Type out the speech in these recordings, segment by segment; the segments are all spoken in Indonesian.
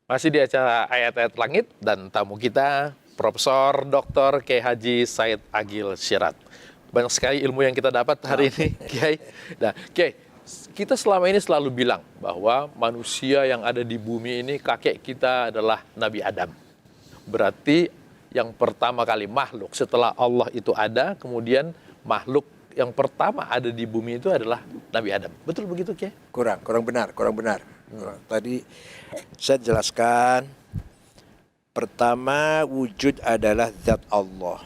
Masih di acara Ayat-Ayat Langit dan tamu kita Profesor Dr. Kiai Haji Said Agil Syirat. Banyak sekali ilmu yang kita dapat hari ini, Kiai. Nah, Kiai, kita selama ini selalu bilang bahwa manusia yang ada di bumi ini kakek kita adalah Nabi Adam. Berarti yang pertama kali makhluk setelah Allah itu ada, kemudian makhluk yang pertama ada di bumi itu adalah Nabi Adam. Betul begitu, Kiai? Kurang benar. Tadi saya jelaskan, pertama wujud adalah zat Allah.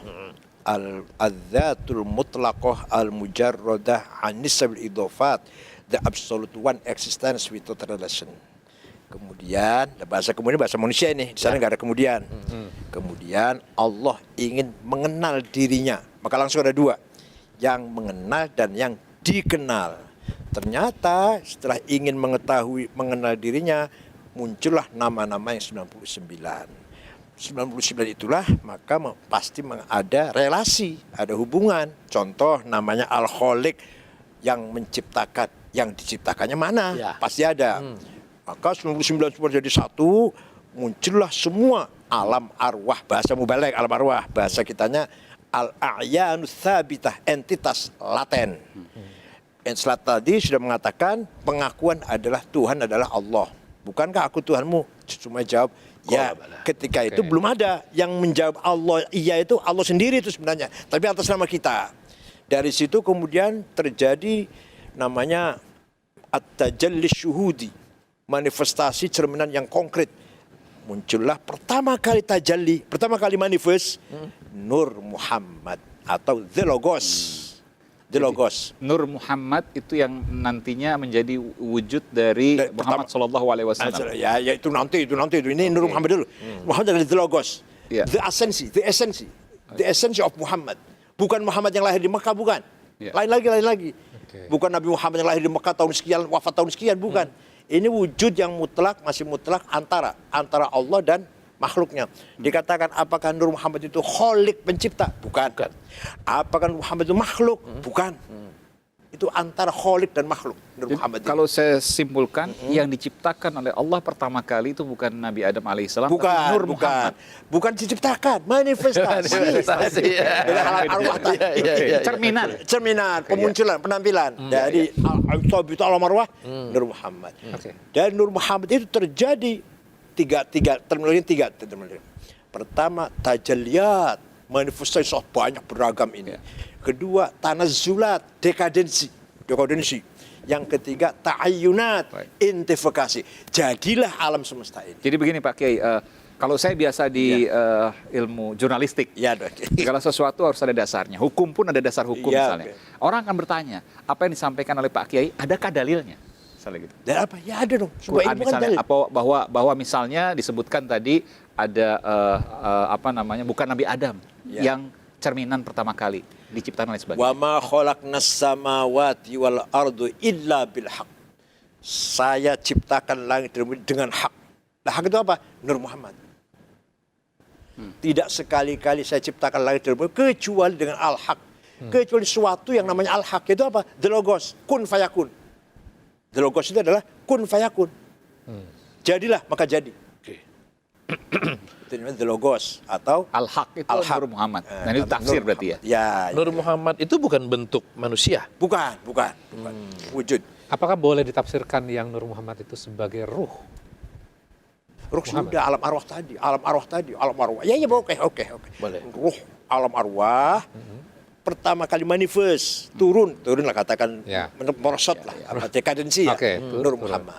Al-Zatul Mutlaqah Al-Mujarradah Anisabil Idofat, the absolute one existence without relation. Kemudian bahasa manusia ini, di sana nggak ada kemudian. Kemudian Allah ingin mengenal dirinya, maka langsung ada dua, yang mengenal dan yang dikenal. Ternyata setelah ingin mengenal dirinya, muncullah nama-nama yang 99. 99 itulah maka pasti ada relasi, ada hubungan. Contoh namanya Al-Khaliq, yang menciptakan, yang diciptakannya mana? Ya. Pasti ada. Maka 99 semua jadi satu, muncullah semua alam arwah, bahasa mubalek alam arwah, bahasa kitanya al-a'yanu tsabitah, entitas laten. Selat tadi sudah mengatakan pengakuan adalah Tuhan adalah Allah. Bukankah aku Tuhanmu? Cuma jawab ya. Ketika itu belum ada yang menjawab Allah iya, itu Allah sendiri itu sebenarnya, tapi atas nama kita. Dari situ kemudian terjadi namanya at-tajalli syuhudi, manifestasi cerminan yang konkret. Muncullah pertama kali tajalli, pertama kali manifest Nur Muhammad atau The Logos. The Logos. Nur Muhammad itu yang nantinya menjadi wujud dari Muhammad Sallallahu Alaihi Wasallam. Ya itu nanti. Ini Nur Muhammad dulu. Muhammad adalah The Logos. The essence of Muhammad. Bukan Muhammad yang lahir di Mekah, bukan. Lain lagi. Bukan Nabi Muhammad yang lahir di Mekah tahun sekian, wafat tahun sekian, bukan. Ini wujud yang mutlak, masih mutlak antara Allah dan makhluknya. Dikatakan apakah Nur Muhammad itu khaliq, pencipta? Bukan. Apakah Nur Muhammad itu makhluk? Bukan. Itu antara khaliq dan makhluk. Nur Muhammad kalau saya simpulkan, yang diciptakan oleh Allah pertama kali itu bukan Nabi Adam alaihissalam, bukan, tapi Nur Muhammad. Bukan diciptakan, manifestasi. Arwah cerminan, pemunculan, penampilan dari alam arwah Nur Muhammad. Dan Nur Muhammad itu terjadi tiga terminologi. Pertama tajalliyat, manifestasi banyak beragam ini. Kedua tanazzulat, dekadensi. Yang ketiga ta'ayyunat, identifikasi. Jadilah alam semesta ini. Jadi begini Pak Kiai, kalau saya biasa di ilmu jurnalistik, segala sesuatu harus ada dasarnya. Hukum pun ada dasar hukum misalnya. Orang akan bertanya, apa yang disampaikan oleh Pak Kiai, adakah dalilnya? Misalnya gitu. Dan apa? Ya ada dong. Quran misalnya, bahwa misalnya disebutkan tadi ada bukan Nabi Adam yang cerminan pertama kali diciptakan oleh sebagainya. Wa ma khalaqnas samawati wal ardu illa bil haq. Saya ciptakan langit dan bumi dengan hak. Nah, hak itu apa? Nur Muhammad. Tidak sekali-kali saya ciptakan langit dan bumi kecuali dengan al-haq. Kecuali suatu yang namanya al-haq, itu apa? The Logos, kun fayakun. The Logos itu adalah kun fayakun. Jadilah maka jadi. Itu namanya The Logos atau Al-Haq itu Nur Muhammad. Nah, itu tafsir berarti ya. Nur Muhammad itu bukan bentuk manusia. Bukan. Wujud. Apakah boleh ditafsirkan yang Nur Muhammad itu sebagai ruh? Ruh sudah alam arwah tadi. Alam arwah. Ya, oke. Boleh. Ruh alam arwah. Pertama kali manifest, turun lah katakan, merosot lah, dekadensi ya, Nur Muhammad.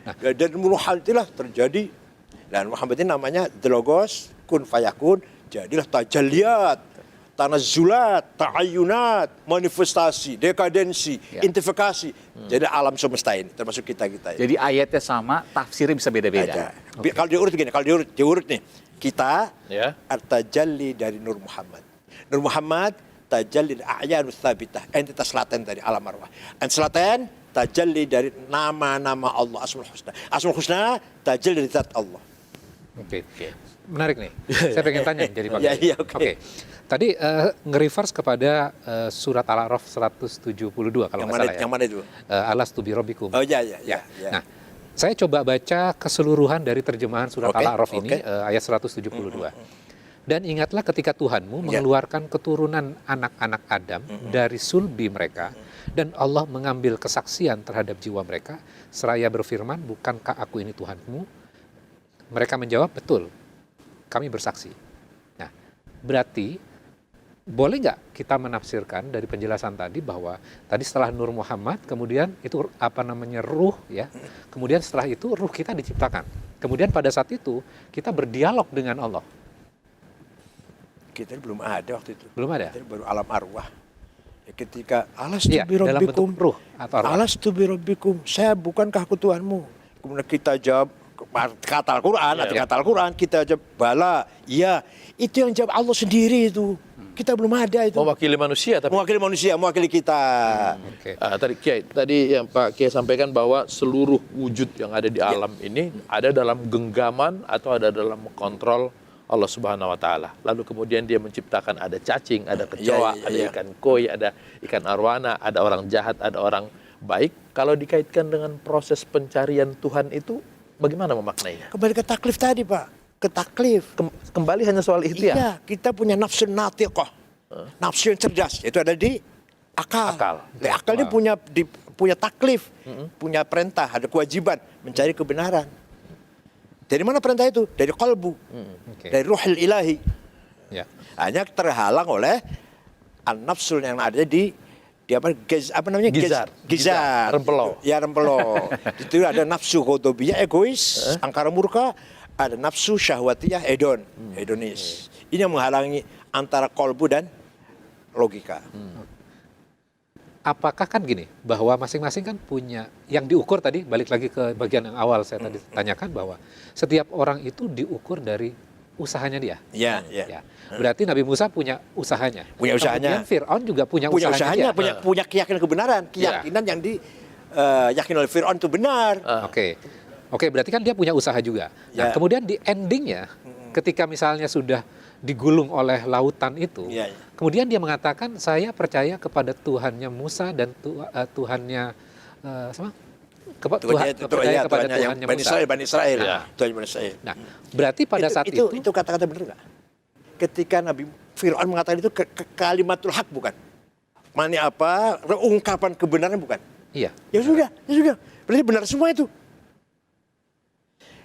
Nah, dan Nur Muhammad itulah terjadi, dan Muhammad ini namanya The Logos, kun fayakun, jadilah tajalliyat, tanazzulat, ta'ayyunat, manifestasi, dekadensi, identifikasi, jadi alam semesta ini, termasuk kita. Jadi ayatnya sama, tafsirnya bisa beda-beda. Kalau diurut nih, kita at-tajalli dari Nur Muhammad. Nur Muhammad tajalli a'yanu tsabitah, entitas laten dari alam arwah. Entitas laten tajalli dari nama-nama Allah, Asmaul Husna. Asmaul Husna tajalli dari zat Allah. Oke. Menarik nih. Saya pengen tanya jadi Pak. Oke. Tadi nge-reverse kepada surat Al-A'raf 172 kalau nggak salah ya. Yang mana itu? Alastu bi rabbikum. Oh ya. Nah, Saya coba baca keseluruhan dari terjemahan surat Oke, Al-A'raf ini, oke. ayat 172. Dan ingatlah ketika Tuhanmu mengeluarkan keturunan anak-anak Adam dari sulbi mereka, dan Allah mengambil kesaksian terhadap jiwa mereka, seraya berfirman, bukankah aku ini Tuhanmu? Mereka menjawab, betul, kami bersaksi. Nah, berarti boleh nggak kita menafsirkan dari penjelasan tadi bahwa tadi setelah Nur Muhammad, kemudian itu ruh ya, kemudian setelah itu ruh kita diciptakan. Kemudian pada saat itu kita berdialog dengan Allah. Kita belum ada waktu itu. Belum ada? Kita baru alam arwah. Ya, ketika alastu Iya, bi dalam bentuk rabbikum, ruh atau arwah. alastu bi rabbikum, saya bukankah aku Tuhanmu? Kemudian kita jawab kata Al-Quran, ada kata Al-Quran, kita jawab bala, iya. Itu yang jawab Allah sendiri itu. Kita belum ada itu. Mewakili manusia tapi Mewakili manusia, mewakili kita. Oke. tadi Kiai, tadi yang Pak Kiai sampaikan bahwa seluruh wujud yang ada di alam ini ada dalam genggaman atau ada dalam kontrol Allah Subhanahu wa taala. Lalu kemudian dia menciptakan ada cacing, ada kecoa, ada ikan koi, ada ikan arwana, ada orang jahat, ada orang baik. Kalau dikaitkan dengan proses pencarian Tuhan itu bagaimana memaknainya? Kembali ke taklif tadi, Pak. Ke taklif. Kembali hanya soal ikhtiar. Iya, kita punya nafsu natiqah. Nafsu yang cerdas, itu ada di akal. Akal. Di akal dia punya taklif, punya perintah, ada kewajiban mencari kebenaran. Dari mana perintah itu? Dari qalbu, Oke. dari ruhul ilahi. Ya. Hanya terhalang oleh an-nafsul yang ada di apa namanya? Gizar. Rempelo. Ya, rempelo. Itu ada nafsu ghadabiyah, egois, angkara murka, ada nafsu syahwatiyah, hedonis. Ini yang menghalangi antara qalbu dan logika. Apakah kan gini, bahwa masing-masing kan punya, yang diukur tadi, balik lagi ke bagian yang awal saya tadi tanyakan, bahwa setiap orang itu diukur dari usahanya dia. Ya. Ya. Berarti Nabi Musa punya usahanya. Punya usahanya. Kemudian Fir'aun juga punya usahanya, dia. punya keyakinan kebenaran, keyakinan yang diyakini oleh Fir'aun itu benar. Oke, berarti kan dia punya usaha juga. Nah, kemudian di endingnya, ketika misalnya sudah digulung oleh lautan itu, kemudian dia mengatakan, saya percaya kepada Tuhannya Musa dan Tuhannya kepada Tuhannya Musa. Bani Israel. Tuhan Bani Israel. Nah, berarti pada saat itu kata-kata benar nggak? Ketika Nabi Fir'aun mengatakan itu kalimatul haq bukan? Mana apa? Ungkapan kebenaran bukan? Iya. Ya sudah. Berarti benar semua itu.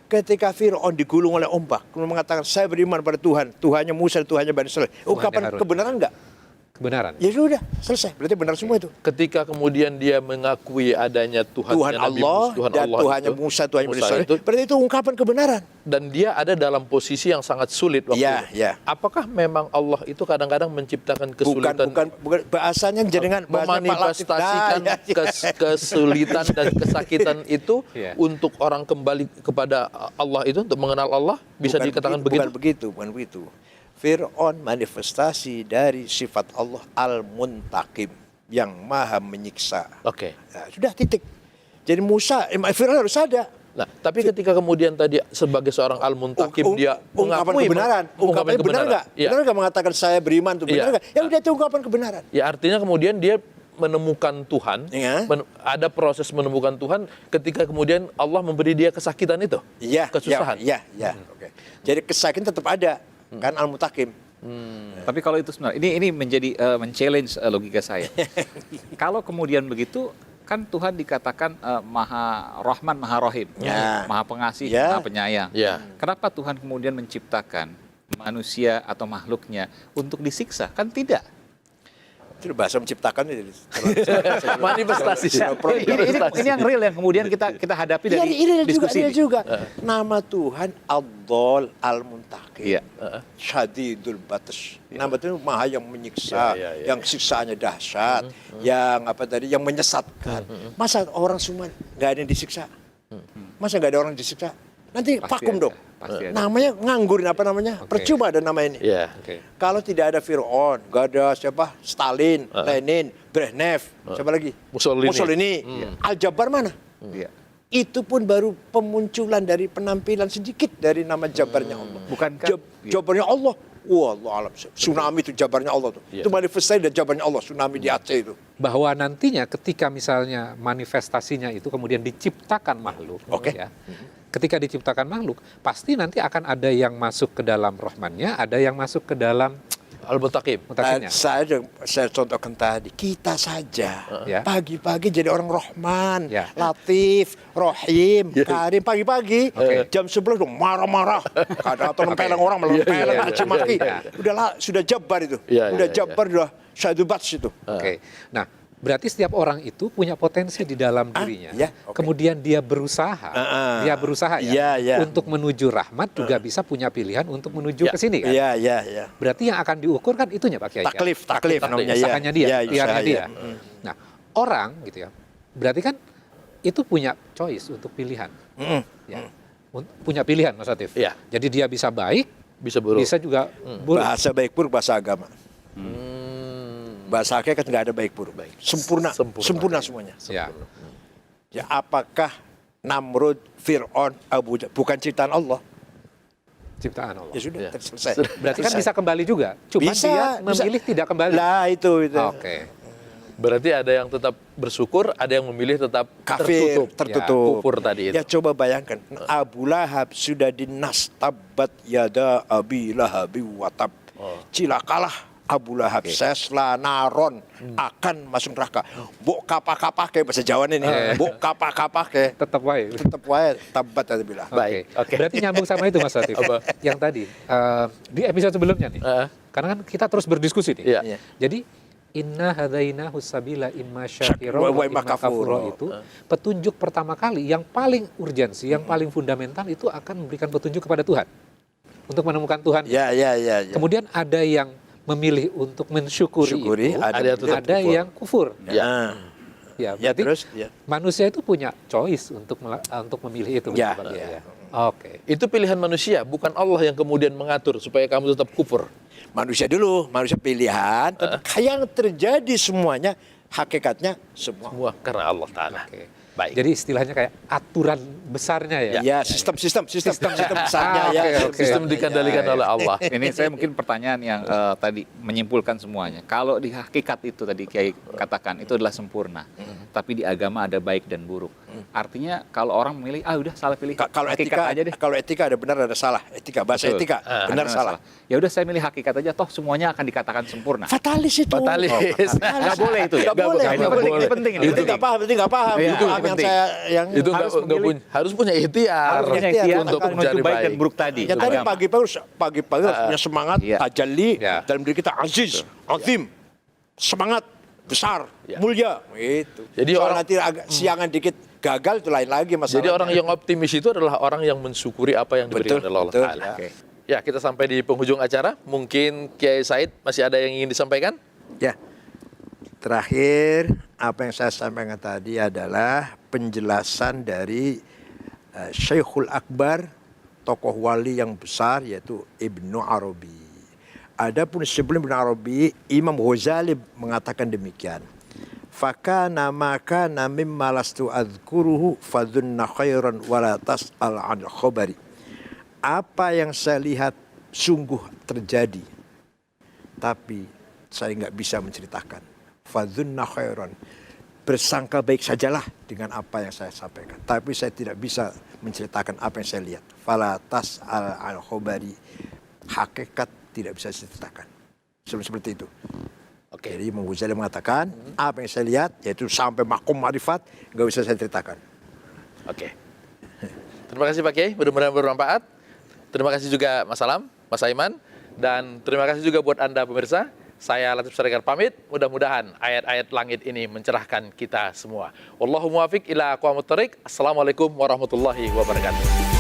Ketika Fir'aun digulung oleh ombak, kemudian mengatakan, saya beriman pada Tuhan, Tuhannya Musa, Tuhannya Bani Israil. Ungkapan kebenaran enggak? Kebenaran. Ya sudah, selesai. Berarti benar semua itu. Ketika kemudian dia mengakui adanya Tuhan Allah dan Tuhannya Musa, Tuhannya Bani Israil, berarti itu ungkapan kebenaran. Dan dia ada dalam posisi yang sangat sulit waktu itu. Apakah memang Allah itu kadang-kadang menciptakan kesulitan? Bukan bahasanya jenengan memanifestasikan kesulitan dan kesakitan itu untuk orang kembali kepada Allah itu, untuk mengenal Allah, bisa dikatakan begitu? Bukan begitu. Fir'aun manifestasi dari sifat Allah al-muntaqim, yang maha menyiksa. Oke. Nah, sudah titik. Jadi Fir'aun harus ada. Nah, tapi ketika kemudian tadi sebagai seorang al-muntaqim dia ungkapan kebenaran. Ungkapannya benar nggak? Benar nggak mengatakan saya beriman itu benar nggak? Ya udah itu ungkapan kebenaran. Ya artinya kemudian dia menemukan Tuhan, ada proses menemukan Tuhan ketika kemudian Allah memberi dia kesakitan itu, kesusahan. Iya. Oke. Jadi kesakitan tetap ada. Kan al-muntaqim. Tapi kalau itu sebenarnya ini menjadi men-challenge logika saya. Kalau kemudian begitu, kan Tuhan dikatakan Maha Rahman, Maha Rahim, Maha Pengasih, Maha Penyayang. Kenapa Tuhan kemudian menciptakan manusia atau makhluknya untuk disiksa? Kan tidak. Itu bahasa menciptakan itu. Manifestasi. Ini yang real yang kemudian kita hadapi dari diskusi ini. Juga. Nama Tuhan Ad-Dhal Al-Muntaqim. Syadidul Batas. Nama itu maha yang menyiksa, yang siksaannya dahsyat, yang menyesatkan. Masa orang semua nggak ada yang disiksa? Masa nggak ada orang disiksa? Nanti vakum dong. Namanya nganggur, percuma ada nama ini. Kalau tidak ada Fir'aun, nggak ada siapa, Stalin, Lenin, Brezhnev, siapa lagi? Mussolini. Al-Jabbar mana? Itu pun baru pemunculan dari penampilan sedikit dari nama Jabbarnya Allah. Bukankah Jabbarnya Allah Wallah alam. Tsunami itu jabarnya Allah tuh. Iya. Itu manifestasi dan jabarnya Allah, tsunami di Aceh itu. Bahwa nantinya ketika misalnya manifestasinya itu kemudian diciptakan makhluk, Oke. ya. Ketika diciptakan makhluk, pasti nanti akan ada yang masuk ke dalam rahmannya, ada yang masuk ke dalam Al-Muttaqin. mutakinnya. Saya contohkan tadi, kita saja Ya. pagi-pagi jadi orang Rahman, Ya. Latif, Rohim, Karim, pagi-pagi Oke. jam 11 udah marah-marah, kadang atau nempeleng orang, melempeleng, Iya, caci maki, iya. sudah jabar itu, Iya, udah iya, jabar, udah syadubats itu. Oke. Nah, berarti setiap orang itu punya potensi di dalam dirinya. ya, oke. Kemudian dia berusaha, Iya, iya. untuk menuju rahmat juga bisa punya pilihan untuk menuju Ya. ke sini kan. Iya, iya. Berarti yang akan diukur kan itunya Pak Kiai. kan? Taklif namanya ya. Usahanya dia, Ya, ikhtiarnya usaha, dia. ya. Nah, orang gitu ya. Berarti kan itu punya choice untuk pilihan. Ya. Punya pilihan Mas Latif. Iya. Jadi dia bisa baik, Bisa buruk. bisa juga buruk. Bahasa baik buruk, bahasa agama. Bahasa hakikat nggak ada baik buruk. Sempurna, sempurna semuanya. Ya. Ya, apakah Namrud, Fir'aun, Abu Jahal bukan ciptaan Allah? Ciptaan Allah. Ya sudah, Ya. selesai. Berarti kan Selesai. bisa kembali juga. Cuma Bisa, dia bisa. memilih tidak kembali. Lah itu. Oke. Berarti ada yang tetap bersyukur, ada yang memilih tetap Kafir, tertutup. tertutup. Kufur tadi itu. Ya coba bayangkan, Abu Lahab sudah dinas tabat yada Abi Lahabi watab. Cilakalah Abu Lahab, sesla naron akan masuk neraka. Bok kapak-kapak kayak bahasa Jawa ini. Bok kapak-kapak kayak Tetap baik. tetap wae tabat ya bilah. Baik, oke. Berarti nyambung sama itu Mas Latif. Apa? Yang tadi di episode sebelumnya nih. Karena kan kita terus berdiskusi nih. Iya. Iya. Jadi inna hadainahu sabila imma syakira Wa wa imma imma kafura kafura. itu petunjuk pertama kali yang paling urgensi, yang paling fundamental itu akan memberikan petunjuk kepada Tuhan. Untuk menemukan Tuhan. Ya. Kemudian ada yang memilih untuk mensyukuri Syukuri, itu, ada yang tetap ada kufur. yang kufur. Ya. Ya, Ya, berarti terus, ya. manusia itu punya choice untuk memilih itu. Ya. begitu, Pak Kiai, ya. Oke. Itu pilihan manusia, bukan Allah yang kemudian mengatur supaya kamu tetap kufur. Manusia dulu, manusia pilihan. Tapi yang terjadi semuanya, hakikatnya semua. Semua karena Allah Ta'ala. Oke. Baik. Jadi istilahnya kayak aturan besarnya ya. Ya, sistem besarnya ya. Oke. Sistem dikendalikan oleh Allah. Ini saya mungkin pertanyaan yang tadi menyimpulkan semuanya. Kalau di hakikat itu tadi Kiai katakan itu adalah sempurna. Tapi di agama ada baik dan buruk. Artinya kalau orang memilih, udah salah pilih. Kalau hakikat aja deh. kalau etika ada benar ada salah. Etika, bahasa Betul. etika, benar salah. Ya udah saya milih hakikat aja, toh semuanya akan dikatakan sempurna. Fatalis itu. Fatalis. Nggak boleh itu ya? Nggak boleh. Nah, ini nggak penting, boleh. ini penting. Itu nggak paham, itu nggak paham. Iya, Itu ini yang penting. saya yang Itu Harus harus punya ikhtiar Harus punya ikhtiar ikhtiar untuk akan menuju mencari baik dan baik. buruk tadi. Ya tadi Agama. pagi-pagi punya semangat, Iya. tajalli Ya. dalam diri kita aziz, azim, semangat besar, Ya. mulia. Itu. Jadi Soal orang- nanti agak siangan dikit gagal itu lain lagi masalah. Jadi orang yang optimis itu adalah orang yang mensyukuri apa yang diberikan Betul, oleh Allah betul. Ta'ala. Oke. Ya, kita sampai di penghujung acara. Mungkin Kiai Said masih ada yang ingin disampaikan? Ya. Terakhir, apa yang saya sampaikan tadi adalah penjelasan dari Syekhul Akbar, tokoh wali yang besar yaitu Ibnu Arabi. Adapun sebelum Ibnu Arabi, Imam Ghazali mengatakan demikian. Fakana maka mimma lastu adzkuruhu fadhunna khairan wala tas'al 'anil khabari. Apa yang saya lihat sungguh terjadi, tapi saya nggak bisa menceritakan. Fadhunna khairan, bersangka baik sajalah dengan apa yang saya sampaikan, tapi saya tidak bisa menceritakan apa yang saya lihat. Fala tas'al 'anil khabari, hakikat tidak bisa diceritakan. Seperti itu. Oke. Jadi Imam Ghazali mengatakan apa yang saya lihat yaitu sampai makom ma'rifat nggak bisa saya ceritakan. Oke. Terima kasih Pak Kiai, mudah-mudahan bermanfaat. Terima kasih juga Mas Salam, Mas Aiman, dan terima kasih juga buat Anda pemirsa. Saya Latif Siregar pamit, mudah-mudahan ayat-ayat langit ini mencerahkan kita semua. Wallahu muwaffiq ila aqwamit thoriq. Assalamualaikum warahmatullahi wabarakatuh.